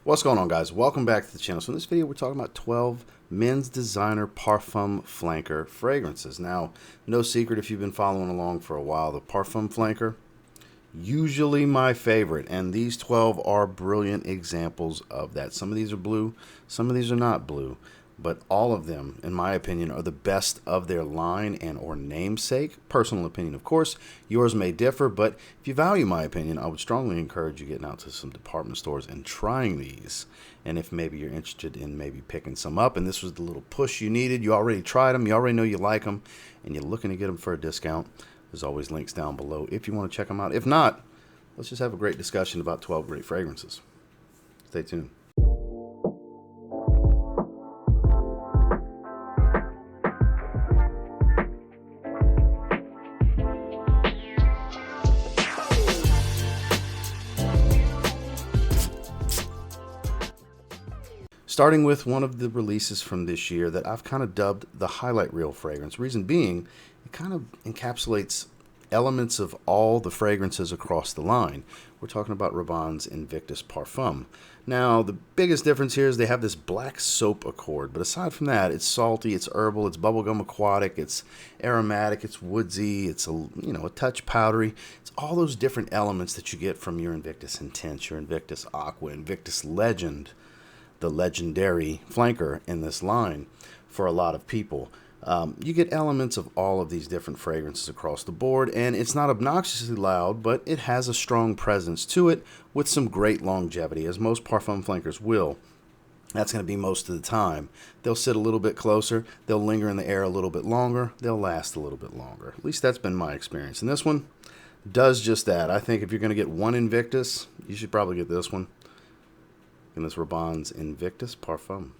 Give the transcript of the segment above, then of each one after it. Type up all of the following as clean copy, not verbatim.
What's going on, guys? Welcome back to the channel. So in this video we're talking about 12 men's designer parfum flanker fragrances. Now, no secret if you've been following along for a while, the parfum flanker, usually my favorite, and these 12 are brilliant examples of that. Some of these are blue, some of these are not blue, but all of them, in my opinion, are the best of their line and or namesake. Personal opinion, of course. Yours may differ, but if you value my opinion, I would strongly encourage you getting out to some department stores and trying these. And if maybe you're interested in maybe picking some up, and this was the little push you needed, you already tried them, you already know you like them, and you're looking to get them for a discount, there's always links down below if you want to check them out. If not, let's just have a great discussion about 12 great fragrances. Stay tuned. Starting with one of the releases from this year that I've kind of dubbed the highlight reel fragrance. Reason being, it kind of encapsulates elements of all the fragrances across the line. We're talking about Rabanne's Invictus Parfum. Now, the biggest difference here is they have this black soap accord, but aside from that, it's salty, it's herbal, it's bubblegum aquatic, it's aromatic, it's woodsy, it's a touch powdery. It's all those different elements that you get from your Invictus Intense, your Invictus Aqua, Invictus Legend, the legendary flanker in this line for a lot of people. You get elements of all of these different fragrances across the board, and it's not obnoxiously loud, but it has a strong presence to it with some great longevity, as most parfum flankers will. That's going to be most of the time. They'll sit a little bit closer, they'll linger in the air a little bit longer, they'll last a little bit longer. At least that's been my experience. And this one does just that. I think if you're going to get one Invictus, you should probably get this one. And this Rabanne's Invictus Parfum.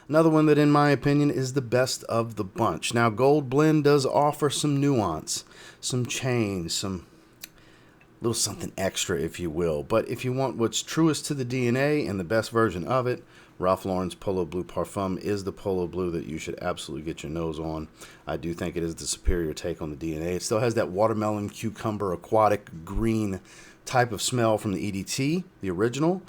Another one that, in my opinion, is the best of the bunch. Now, Gold Blend does offer some nuance, some change, some little something extra, if you will. But if you want what's truest to the DNA and the best version of it, Ralph Lauren's Polo Bleu Parfum is the Polo Blue that you should absolutely get your nose on. I do think it is the superior take on the DNA. It still has that watermelon, cucumber, aquatic, green type of smell from the EDT, the original,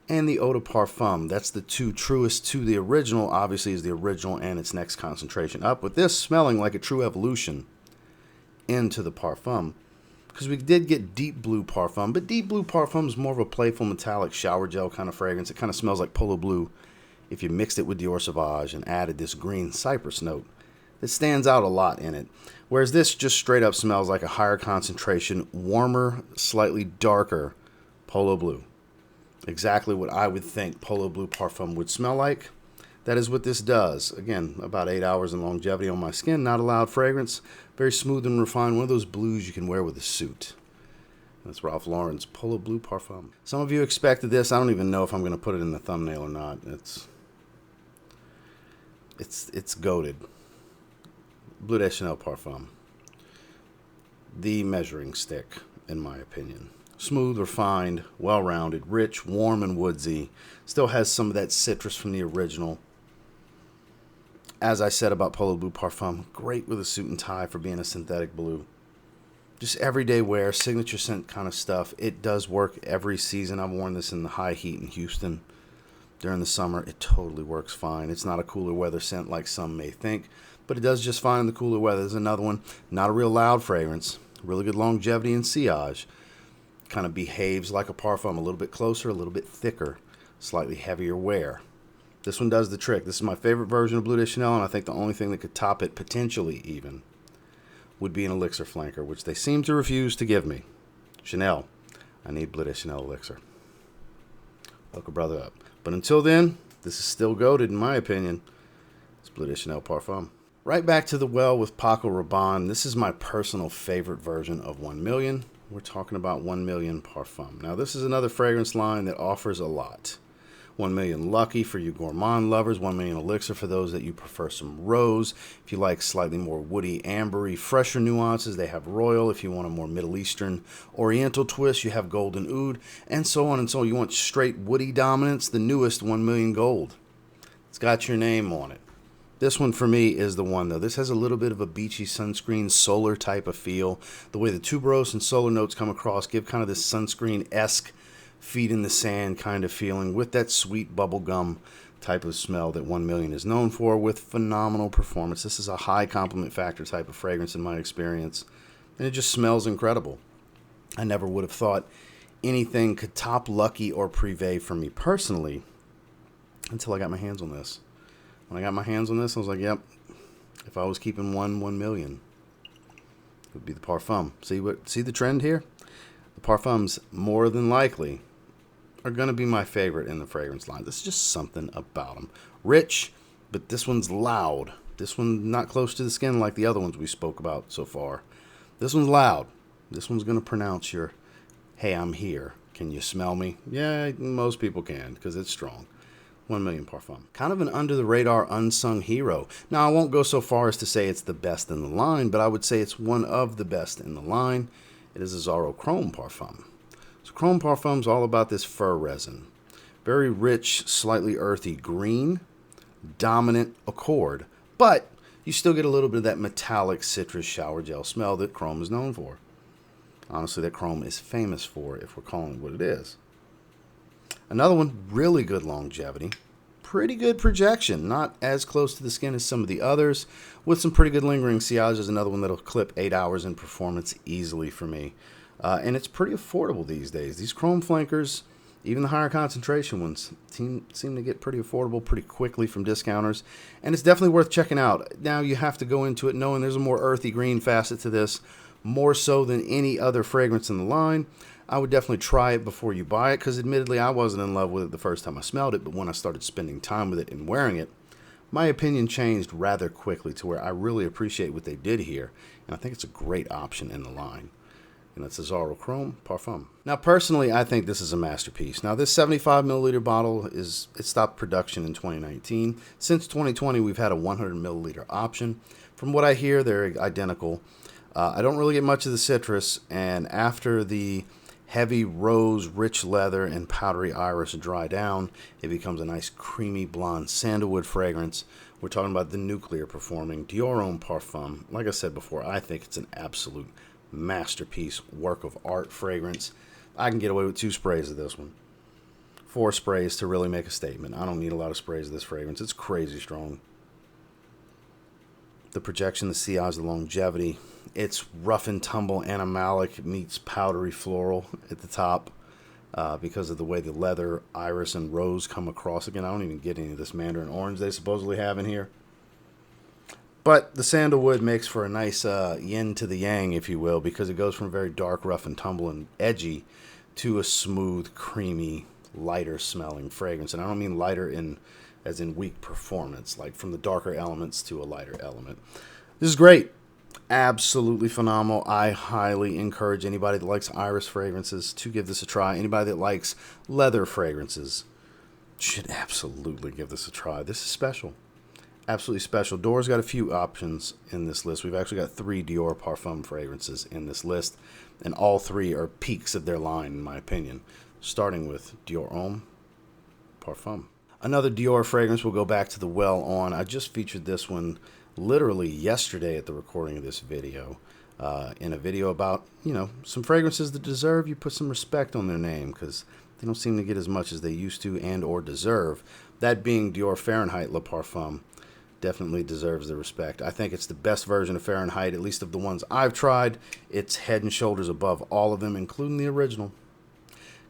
and the Eau de Parfum. That's the two truest to the original, obviously, is the original and its next concentration up, with this smelling like a true evolution into the Parfum. Because we did get Deep Blue Parfum, but Deep Blue Parfum is more of a playful metallic shower gel kind of fragrance. It kind of smells like Polo Blue if you mixed it with Dior Sauvage and added this green cypress note. It stands out a lot in it. Whereas this just straight up smells like a higher concentration, warmer, slightly darker Polo Blue. Exactly what I would think Polo Bleu Parfum would smell like. That is what this does. Again, about 8 hours in longevity on my skin. Not a loud fragrance. Very smooth and refined. One of those blues you can wear with a suit. That's Ralph Lauren's Polo Bleu Parfum. Some of you expected this. I don't even know if I'm going to put it in the thumbnail or not. It's goated. Bleu de Chanel Parfum. The measuring stick, in my opinion. Smooth, refined, well-rounded, rich, warm, and woodsy. Still has some of that citrus from the original. As I said about Polo Bleu Parfum, great with a suit and tie for being a synthetic blue. Just everyday wear, signature scent kind of stuff. It does work every season. I've worn this in the high heat in Houston during the summer. It totally works fine. It's not a cooler weather scent like some may think, but it does just fine in the cooler weather. There's another one, not a real loud fragrance. Really good longevity and sillage. Kind of behaves like a parfum, a little bit closer, a little bit thicker, slightly heavier wear. This one does the trick. This is my favorite version of Bleu de Chanel, and I think the only thing that could top it, potentially even, would be an elixir flanker, which they seem to refuse to give me. Chanel, I need Bleu de Chanel elixir. Hook a brother up. But until then, this is still goated in my opinion. It's Bleu de Chanel Parfum. Right back to the well with Paco Rabanne. This is my personal favorite version of 1 Million. We're talking about 1 Million Parfum. Now, this is another fragrance line that offers a lot. 1 Million Lucky for you gourmand lovers. 1 Million Elixir for those that you prefer some rose. If you like slightly more woody, ambery, fresher nuances, they have Royal. If you want a more Middle Eastern, Oriental twist, you have Golden Oud, and so on and so on. You want straight woody dominance, the newest 1 Million Gold. It's got your name on it. This one for me is the one, though. This has a little bit of a beachy sunscreen solar type of feel. The way the tuberose and solar notes come across give kind of this sunscreen-esque feet in the sand kind of feeling with that sweet bubblegum type of smell that 1 Million is known for, with phenomenal performance. This is a high compliment factor type of fragrance in my experience, and it just smells incredible. I never would have thought anything could top Lucky or Privé for me personally until I got my hands on this. When I got my hands on this, I was like, yep, if I was keeping 1 million, it would be the Parfum. See the trend here? The Parfums more than likely are going to be my favorite in the fragrance line. There's just something about them. Rich, but this one's loud. This one not close to the skin like the other ones we spoke about so far. This one's loud. This one's going to pronounce your, hey, I'm here. Can you smell me? Yeah, most people can because it's strong. 1 Million Parfum. Kind of an under-the-radar, unsung hero. Now, I won't go so far as to say it's the best in the line, but I would say it's one of the best in the line. It is Azzaro Chrome Parfum. So Chrome Parfum's all about this fir resin. Very rich, slightly earthy green, dominant accord, but you still get a little bit of that metallic citrus shower gel smell that Chrome is known for. Honestly, that Chrome is famous for, if we're calling it what it is. Another one, really good longevity, pretty good projection, not as close to the skin as some of the others, with some pretty good lingering sillage. Is another one that'll clip 8 hours in performance easily for me. And it's pretty affordable these days. These Chrome flankers, even the higher concentration ones, seem to get pretty affordable pretty quickly from discounters. And it's definitely worth checking out. Now you have to go into it knowing there's a more earthy green facet to this, more so than any other fragrance in the line. I would definitely try it before you buy it, because admittedly I wasn't in love with it the first time I smelled it, but when I started spending time with it and wearing it, my opinion changed rather quickly to where I really appreciate what they did here, and I think it's a great option in the line. And that's Azzaro Chrome Parfum. Now, personally, I think this is a masterpiece. Now, this 75 milliliter bottle it stopped production in 2019. Since 2020, we've had a 100 milliliter option. From what I hear, they're identical. I don't really get much of the citrus, and after the heavy rose, rich leather, and powdery iris dry down, it becomes a nice creamy blonde sandalwood fragrance. We're talking about the nuclear performing Dior Homme Parfum. Like I said before, I think it's an absolute masterpiece, work of art fragrance. I can get away with 2 sprays of this one. 4 sprays to really make a statement. I don't need a lot of sprays of this fragrance. It's crazy strong. The projection, the sillage, the longevity. It's rough and tumble animalic meets powdery floral at the top because of the way the leather, iris, and rose come across. Again, I don't even get any of this mandarin orange they supposedly have in here. But the sandalwood makes for a nice yin to the yang, if you will, because it goes from very dark, rough and tumble and edgy to a smooth, creamy, lighter smelling fragrance. And I don't mean lighter as in weak performance, like from the darker elements to a lighter element. This is great. Absolutely phenomenal. I highly encourage anybody that likes iris fragrances to give this a try. Anybody that likes leather fragrances should absolutely give this a try. This is special. Absolutely special. Dior's got a few options in this list. We've actually got 3 Dior Parfum fragrances in this list, and all 3 are peaks of their line, in my opinion, starting with Dior Homme Parfum. Another Dior fragrance, we'll go back to the Well On. I just featured this one literally yesterday at the recording of this video, in a video about, some fragrances that deserve you put some respect on their name, because they don't seem to get as much as they used to and or deserve. That being Dior Fahrenheit Le Parfum. Definitely deserves the respect. I think it's the best version of Fahrenheit, at least of the ones I've tried. It's head and shoulders above all of them, including the original,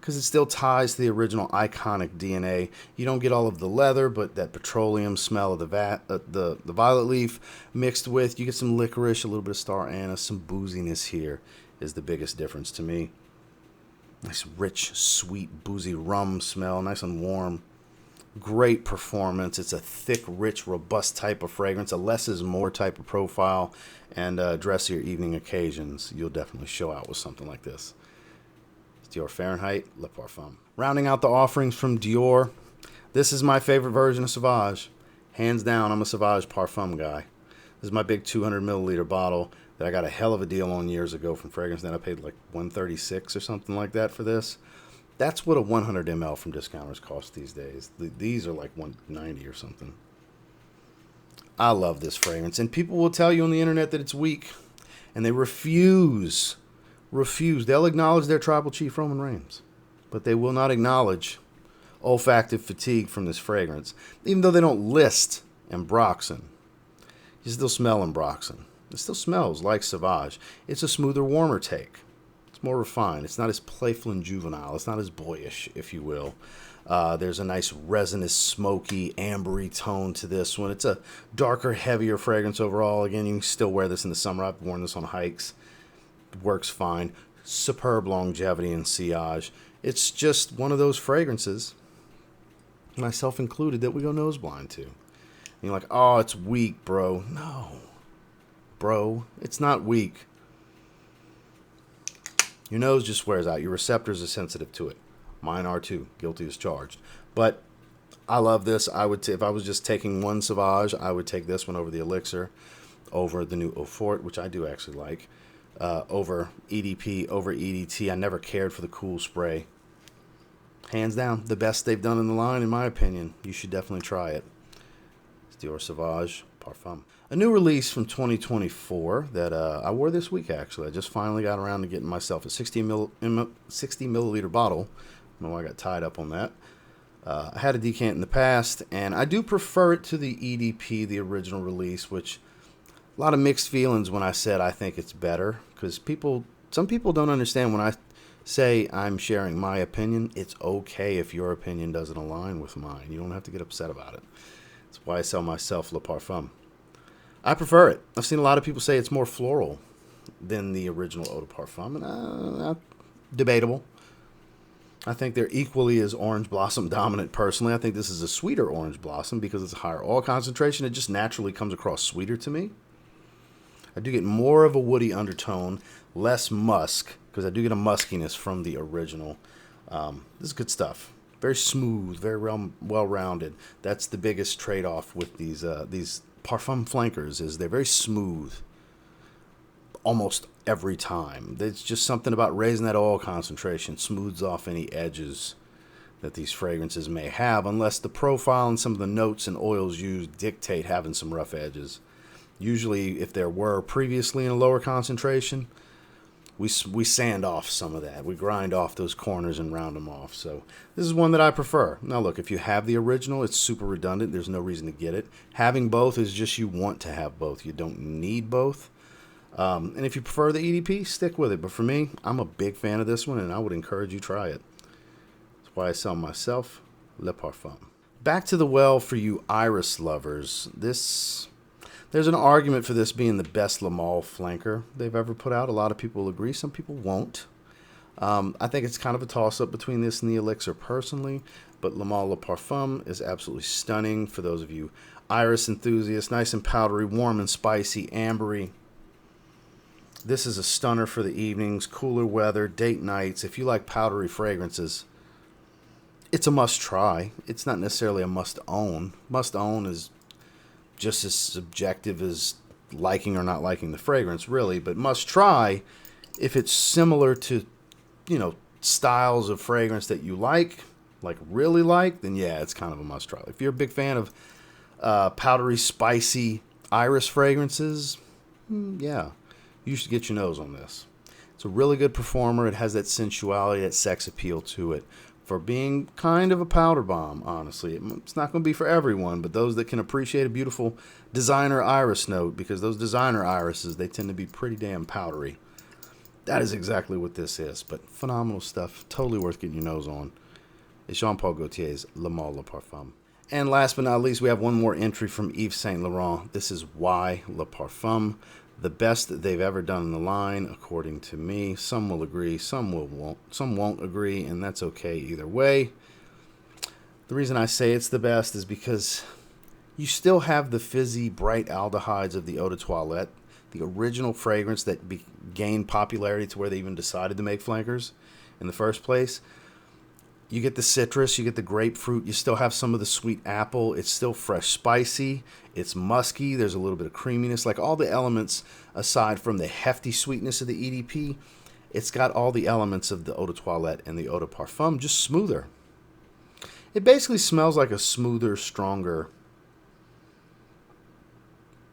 because it still ties to the original iconic DNA. You don't get all of the leather, but that petroleum smell of the violet leaf mixed with, you get some licorice, a little bit of star anise, some booziness here is the biggest difference to me. Nice, rich, sweet, boozy rum smell, nice and warm. Great performance. It's a thick, rich, robust type of fragrance, a less is more type of profile, and dressier evening occasions. You'll definitely show out with something like this. It's Dior Fahrenheit Le Parfum. Rounding out the offerings from Dior, this is my favorite version of Sauvage. Hands down, I'm a Sauvage Parfum guy. This is my big 200 milliliter bottle that I got a hell of a deal on years ago from Fragrance Net. I paid like $136 or something like that for this. That's what a 100 ml from discounters cost these days. These are like $190 or something. I love this fragrance, and people will tell you on the internet that it's weak, and they refuse. They'll acknowledge their tribal chief Roman Reigns. but they will not acknowledge olfactive fatigue from this fragrance. Even though they don't list ambroxan, you still smell ambroxan. It still smells like Sauvage. It's a smoother, warmer take. It's more refined. It's not as playful and juvenile. It's not as boyish, if you will. There's a nice resinous, smoky, ambery tone to this one. It's a darker, heavier fragrance overall. Again, you can still wear this in the summer. I've worn this on hikes. It works fine. Superb longevity and sillage. It's just one of those fragrances, myself included, that we go nose blind to. And you're like, oh, it's weak, bro. No, bro, it's not weak. Your nose just wears out. Your receptors are sensitive to it. Mine are too. Guilty as charged. But I love this. I would, if I was just taking one Sauvage, I would take this one over the Elixir, over the new Eau Forte, which I do actually like, over EDP, over EDT. I never cared for the cool spray. Hands down, the best they've done in the line, in my opinion. You should definitely try it. It's Dior Sauvage Parfum. A new release from 2024 that I wore this week, actually. I just finally got around to getting myself a 60 milliliter bottle. I don't know why I got tied up on that. I had a decant in the past, and I do prefer it to the EDP, the original release, which a lot of mixed feelings when I said I think it's better, because some people don't understand when I say I'm sharing my opinion. It's okay if your opinion doesn't align with mine. You don't have to get upset about it. It's YSL MYSLF Le Parfum. I prefer it. I've seen a lot of people say it's more floral than the original Eau de Parfum, and debatable. I think they're equally as orange blossom dominant personally. I think this is a sweeter orange blossom because it's a higher oil concentration. It just naturally comes across sweeter to me. I do get more of a woody undertone, less musk, because I do get a muskiness from the original. This is good stuff. Very smooth, very well-rounded. That's the biggest trade-off with these Parfum flankers, is they're very smooth almost every time. There's just something about raising that oil concentration, smooths off any edges that these fragrances may have, unless the profile and some of the notes and oils used dictate having some rough edges. Usually, if there were previously in a lower concentration, we sand off some of that. We grind off those corners and round them off. So this is one that I prefer. Now look, if you have the original, it's super redundant. There's no reason to get it. Having both is just you want to have both. You don't need both. And if you prefer the EDP, stick with it. But for me, I'm a big fan of this one, and I would encourage you to try it. That's why I sell myself Le Parfum. Back to the well for you iris lovers. There's an argument for this being the best Le Male flanker they've ever put out. A lot of people will agree. Some people won't. I think it's kind of a toss-up between this and the Elixir personally, but Le Male Le Parfum is absolutely stunning for those of you iris enthusiasts. Nice and powdery, warm and spicy, ambery. This is a stunner for the evenings, cooler weather, date nights. If you like powdery fragrances, it's a must-try. It's not necessarily a must-own. Must-own is just as subjective as liking or not liking the fragrance, really, but must try if it's similar to, styles of fragrance that you like really like, then yeah, it's kind of a must try. If you're a big fan of powdery, spicy iris fragrances, yeah, you should get your nose on this. It's a really good performer. It has that sensuality, that sex appeal to it. For being kind of a powder bomb, honestly. It's not going to be for everyone, but those that can appreciate a beautiful designer iris note, because those designer irises, they tend to be pretty damn powdery. That is exactly what this is, but phenomenal stuff. Totally worth getting your nose on. It's Jean-Paul Gaultier's Le Male Le Parfum. And last but not least, we have one more entry from Yves Saint Laurent. This is Y Le Parfum. The best that they've ever done in the line, according to me. Some will agree, some won't agree, and that's okay either way. The reason I say it's the best is because you still have the fizzy, bright aldehydes of the Eau de Toilette, the original fragrance that gained popularity to where they even decided to make flankers in the first place. You get the citrus, you get the grapefruit, you still have some of the sweet apple. It's still fresh, spicy, it's musky, there's a little bit of creaminess. Like all the elements, aside from the hefty sweetness of the EDP, it's got all the elements of the Eau de Toilette and the Eau de Parfum, just smoother. It basically smells like a smoother, stronger,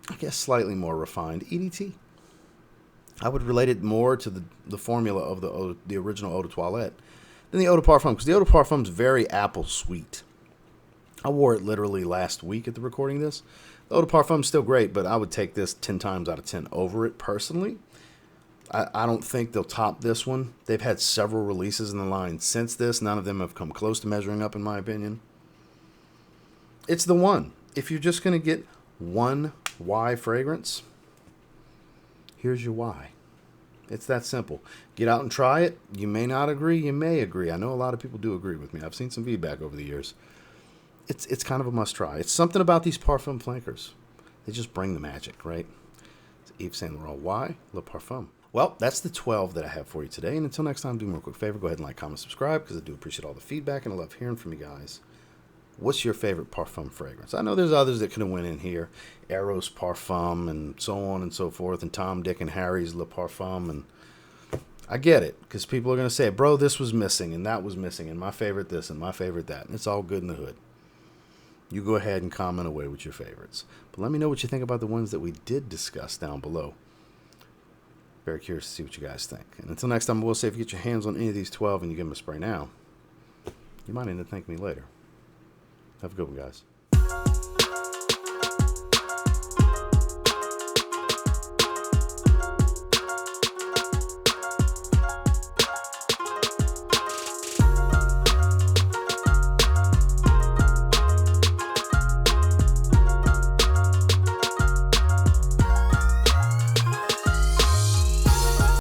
I guess slightly more refined EDT. I would relate it more to the formula of the original Eau de Toilette. Then the Eau de Parfum, because the Eau de Parfum is very apple sweet. I wore it literally last week at the recording of this. The Eau de Parfum is still great, but I would take this 10 times out of 10 over it personally. I don't think they'll top this one. They've had several releases in the line since this. None of them have come close to measuring up, in my opinion. It's the one. If you're just going to get one Y fragrance, here's your Y. It's that simple. Get out and try it. You may not agree. You may agree. I know a lot of people do agree with me. I've seen some feedback over the years. It's kind of a must-try. It's something about these parfum flankers. They just bring the magic, right? It's Yves Saint Laurent Y Le Parfum. Well, that's the 12 that I have for you today. And until next time, do me a quick favor. Go ahead and like, comment, subscribe, because I do appreciate all the feedback, and I love hearing from you guys. What's your favorite parfum fragrance? I know there's others that could have went in here. Eros Parfum and so on and so forth. And Tom, Dick, and Harry's Le Parfum. And I get it, because people are going to say, bro, this was missing and that was missing. And my favorite this and my favorite that. And it's all good in the hood. You go ahead and comment away with your favorites. But let me know what you think about the ones that we did discuss down below. Very curious to see what you guys think. And until next time, I will say, if you get your hands on any of these 12 and you give them a spray now, you might end up thanking me later. Have a good one, guys.